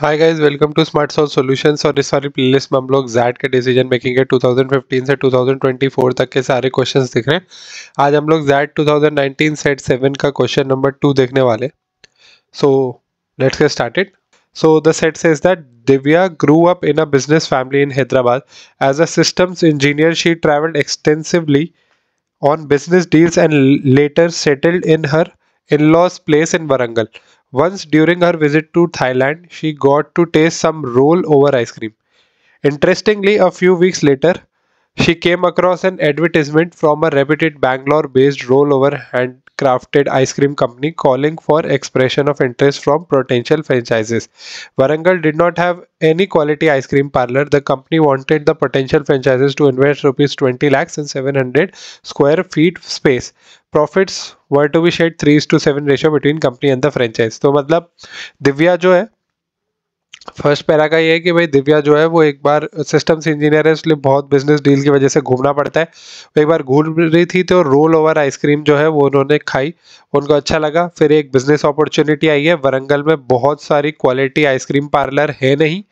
Hi guys, welcome to smart solve solutions. और इस सारी प्लेलिस्ट में हम लोग जैड के डिसीजन मेकिंग के 2015 से 2024 तक के सारे क्वेश्चंस दिख रहे हैं। आज हम लोग जैड 2019 सेट 7 का क्वेश्चन नंबर 2 देखने वाले। So let's get started. So the set says that Divya grew up in a business family in Hyderabad. As a systems engineer, she traveled extensively on business deals and later settled in her in-laws' place in Warangal. Once during her visit to Thailand, she got to taste some roll-over ice cream. Interestingly, a few weeks later, she came across an advertisement from a reputed Bangalore-based rollover handcrafted ice cream company calling for expression of interest from potential franchises. Warangal did not have any quality ice cream parlor. The company wanted the potential franchises to invest rupees 20 lakhs in 700 square feet space. Profits were to be shared 3:7 ratio between company and the franchise. तो मतलब दिव्या जो है, first para का ये है कि भाई दिव्या जो है वो एक बार सिस्टम्स इंजीनियर है, इसलिए बहुत बिजनेस डील की वजह से घूमना पड़ता है। वो एक बार घूम रही थी तो रोल ओवर आइसक्रीम जो है वो उन्होंने खाई, उनको अच्छा लगा। फिर एक बिजनेस अपॉर्चुनिटी आई है, वरंगल में बहुत सारी क्वालिटी आइसक्रीम पार्लर है नहीं,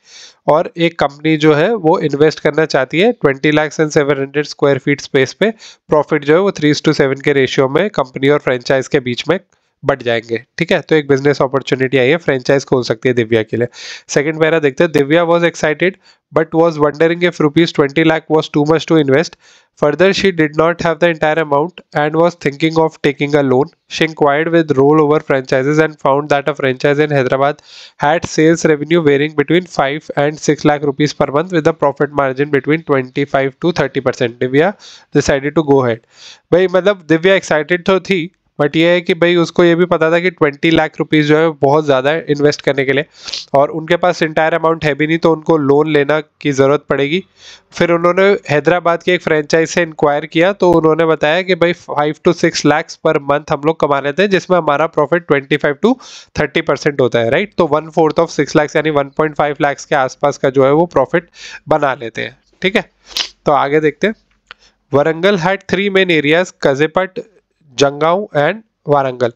और एक कंपनी जो है वो इन्वेस्ट करना चाहती है 20 lakh and 700 square feet space पे। प्रॉफिट जो है वो 3:7 के रेशियो में कंपनी और फ्रेंचाइज के बीच में बढ़ जाएंगे। ठीक है, तो एक बिजनेस अपॉर्चुनिटी आई है, फ्रेंचाइज खोल सकती है दिव्या के लिए। सेकंड पैरा देखते हैं। Divya was excited but was wondering if rupees 20 lakh was too much to invest. Further, she did not have the entire amount and was thinking of taking a loan. She inquired with rollover franchises and found that a franchise in Hyderabad had sales revenue varying between 5 and 6 lakh rupees per month with a profit margin between 25 to 30%. Divya decided to go ahead. भाई मतलब Divya excited तो थी, but ये है कि भाई उसको ये भी पता था कि 20 लाख रुपीज़ जो है बहुत ज़्यादा है इन्वेस्ट करने के लिए, और उनके पास इंटायर अमाउंट है भी नहीं, तो उनको लोन लेना की ज़रूरत पड़ेगी। फिर उन्होंने हैदराबाद के एक फ्रेंचाइज से इंक्वायर किया, तो उन्होंने बताया कि भाई 5 to 6 लाख पर मंथ हम लोग कमा लेते हैं, जिसमें हमारा प्रॉफिट 25 to 30% होता है, राइट। तो 1/4 ऑफ 6 लाख यानी 1.5 लाख के आसपास का जो है वो प्रॉफिट बना लेते हैं। ठीक है, तो आगे देखते हैं। Warangal had three main areas: Kazepat, Jangaon, and Warangal.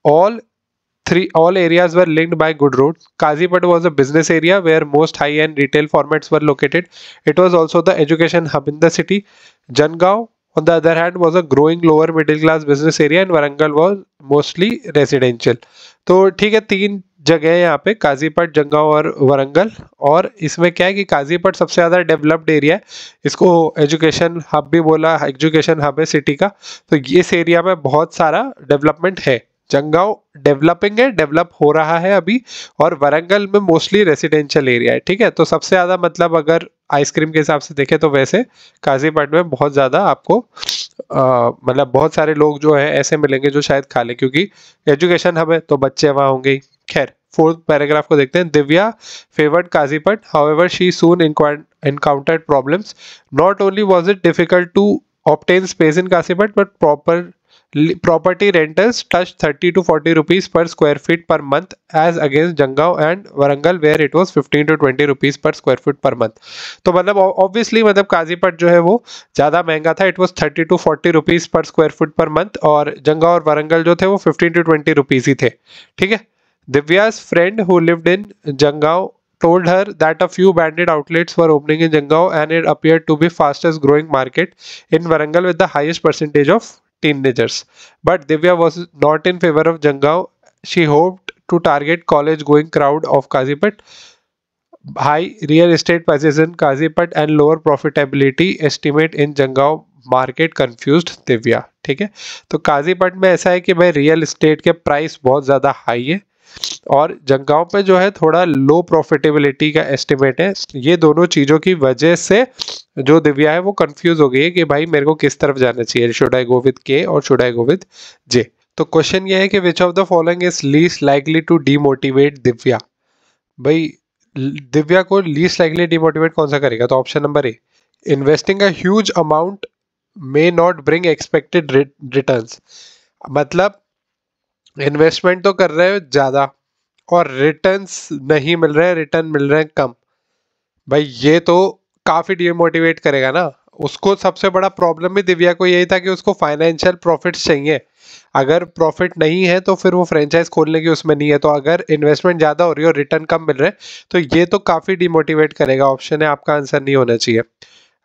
All areas were linked by good roads. Kazipat was a business area where most high-end retail formats were located. It was also the education hub in the city. Jangaon, on the other hand, was a growing lower middle class business area, and Warangal was mostly residential. तो ठीक है, तीन जगह है यहाँ पे, काजीपट, जंगांव और वरंगल। और इसमें क्या है कि काजीपट सबसे ज़्यादा डेवलप्ड एरिया है, इसको एजुकेशन हब भी बोला, एजुकेशन हब है सिटी का। तो इस एरिया में बहुत सारा डेवलपमेंट है। जंगांव डेवलपिंग है, डेवलप हो रहा है अभी, और वरंगल में मोस्टली रेसिडेंशियल एरिया है। ठीक है, तो सबसे ज़्यादा मतलब अगर आइसक्रीम के हिसाब से देखें तो वैसे काजीपट में बहुत ज़्यादा आपको मतलब बहुत सारे लोग जो है ऐसे मिलेंगे जो शायद खा ले, क्योंकि एजुकेशन हब है तो बच्चे वहाँ होंगे ही। खैर, फोर्थ पैराग्राफ को देखते हैं। Divya favoured Kazipet, however she soon encountered problems. Not only was it difficult to obtain space in Kasipat, but property rentals touched 30 to 40 rupees per square feet per month, as against Jangaon and Warangal where it was 15 to 20 rupees per square feet per month. तो मतलब obviously मतलब काजीपट जो है वो ज़्यादा महंगा था, it was 30 to 40 rupees पर स्क्वायर फुट पर मंथ, और जंगांव और वारंगल जो थे वो 15 to 20 रुपीज़ ही थे। ठीक है, Divya's friend who lived in Jangaon told her that a few bandit outlets were opening in Jangaon and it appeared to be fastest growing market in Warangal with the highest percentage of teenagers. But Divya was not in favor of Jangaon. She hoped to target college going crowd of Kazipat. High real estate prices in Kazipat and lower profitability estimate in Jangaon market confused Divya. ठीक है, तो काजीपट में ऐसा है कि भाई real estate के price बहुत ज़्यादा हाई है, और जंगांव पे जो है थोड़ा लो प्रॉफिटेबिलिटी का एस्टिमेट है। ये दोनों चीज़ों की वजह से जो दिव्या है वो कंफ्यूज हो गई है कि भाई मेरे को किस तरफ जाना चाहिए, शुड आई गो विद के और should I go with J. तो क्वेश्चन ये है कि which of the following is least likely to demotivate Divya. भाई दिव्या को लीस्ट लाइकली डिमोटिवेट कौन सा करेगा? तो option number A, investing a huge amount may not bring expected returns. मतलब इन्वेस्टमेंट तो कर रहे हो ज़्यादा और रिटर्न्स नहीं मिल रहे हैं, रिटर्न मिल रहे हैं कम। भाई ये तो काफ़ी डिमोटिवेट करेगा ना। उसको सबसे बड़ा प्रॉब्लम भी दिव्या को यही था कि उसको फाइनेंशियल प्रॉफिट्स चाहिए। अगर प्रॉफिट नहीं है तो फिर वो फ्रेंचाइज खोलने की उसमें नहीं है। तो अगर इन्वेस्टमेंट ज़्यादा हो रही है और रिटर्न कम मिल रहे हैं तो ये तो काफ़ी डिमोटिवेट करेगा। ऑप्शन है आपका आंसर नहीं होना चाहिए।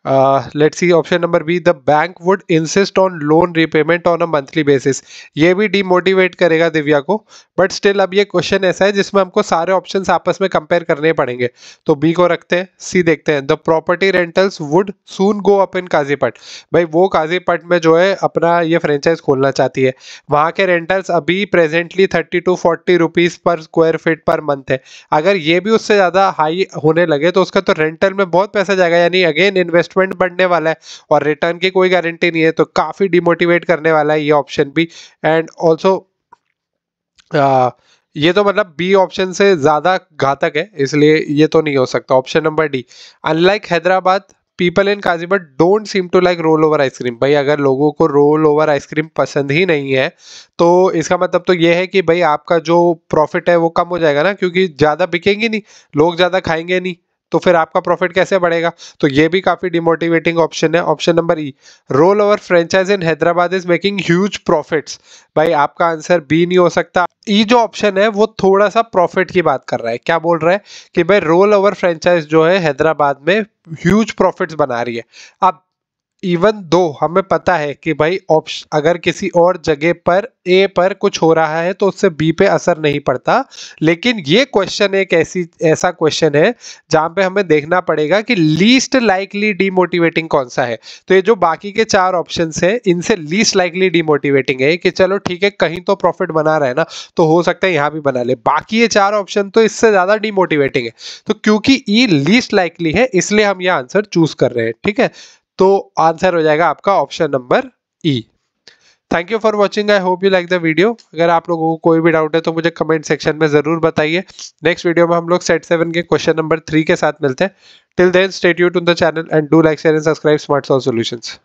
Let's see option number B, the bank would insist on loan repayment on a monthly basis. ये भी डिमोटिवेट करेगा दिव्या को, बट स्टिल अब ये क्वेश्चन ऐसा है जिसमें हमको सारे ऑप्शंस आपस में कंपेयर करने पड़ेंगे। तो बी को रखते हैं, सी देखते हैं। The property rentals would soon go up in Kazipet. भाई वो काजीपट में जो है अपना ये फ्रेंचाइज खोलना चाहती है, वहाँ के रेंटल्स अभी प्रेजेंटली 30 to 40 रुपीज़ पर स्क्वायर फीट पर मंथ है। अगर ये भी उससे ज़्यादा हाई होने लगे तो उसका तो रेंटल में बहुत पैसा जाएगा, यानी अगेन इन्वेस्टमेंट बढ़ने वाला है और रिटर्न की कोई गारंटी नहीं है। तो काफ़ी डिमोटिवेट करने वाला है ये ऑप्शन भी। एंड ऑल्सो ये तो मतलब बी ऑप्शन से ज़्यादा घातक है, इसलिए ये तो नहीं हो सकता। Option number D, unlike Hyderabad people in Kazipet don't seem to like roll over ice cream. भाई अगर लोगों को रोल ओवर आइसक्रीम पसंद ही नहीं है तो इसका मतलब तो ये है कि भाई आपका जो प्रॉफिट है वो कम हो जाएगा ना, क्योंकि ज़्यादा बिकेंगी नहीं, लोग ज़्यादा खाएंगे नहीं, तो फिर आपका प्रॉफिट कैसे बढ़ेगा। तो ये भी काफ़ी डिमोटिवेटिंग ऑप्शन है। Option number E, roll over franchise in Hyderabad is making huge profits. भाई आपका आंसर बी नहीं हो सकता। ई जो ऑप्शन है वो थोड़ा सा प्रॉफिट की बात कर रहा है। क्या बोल रहा है कि भाई रोल ओवर फ्रेंचाइज जो है हैदराबाद में ह्यूज प्रॉफिट्स बना रही है। अब इवन दो हमें पता है कि भाई ऑप्शन अगर किसी और जगह पर ए पर कुछ हो रहा है तो उससे बी पे असर नहीं पड़ता, लेकिन ये क्वेश्चन एक ऐसा क्वेश्चन है जहां पे हमें देखना पड़ेगा कि लीस्ट लाइकली डीमोटिवेटिंग कौन सा है। तो ये जो बाकी के चार ऑप्शंस हैं इनसे लीस्ट लाइकली डीमोटिवेटिंग है कि चलो ठीक है कहीं तो प्रॉफिट बना रहा है ना, तो हो सकता है यहाँ भी बना ले। बाकी ये चार ऑप्शन तो इससे ज्यादा डीमोटिवेटिंग है। तो क्योंकि ई लीस्ट लाइकली है इसलिए हम ये आंसर चूज कर रहे हैं। ठीक है, तो आंसर हो जाएगा आपका option number E. Thank you for watching, I hope you like the video. अगर आप लोगों को कोई भी डाउट है तो मुझे कमेंट सेक्शन में जरूर बताइए। नेक्स्ट वीडियो में हम लोग सेट 7 के क्वेश्चन नंबर 3 के साथ मिलते हैं। Till then stay tuned to the channel and do like share and subscribe smart solve solutions.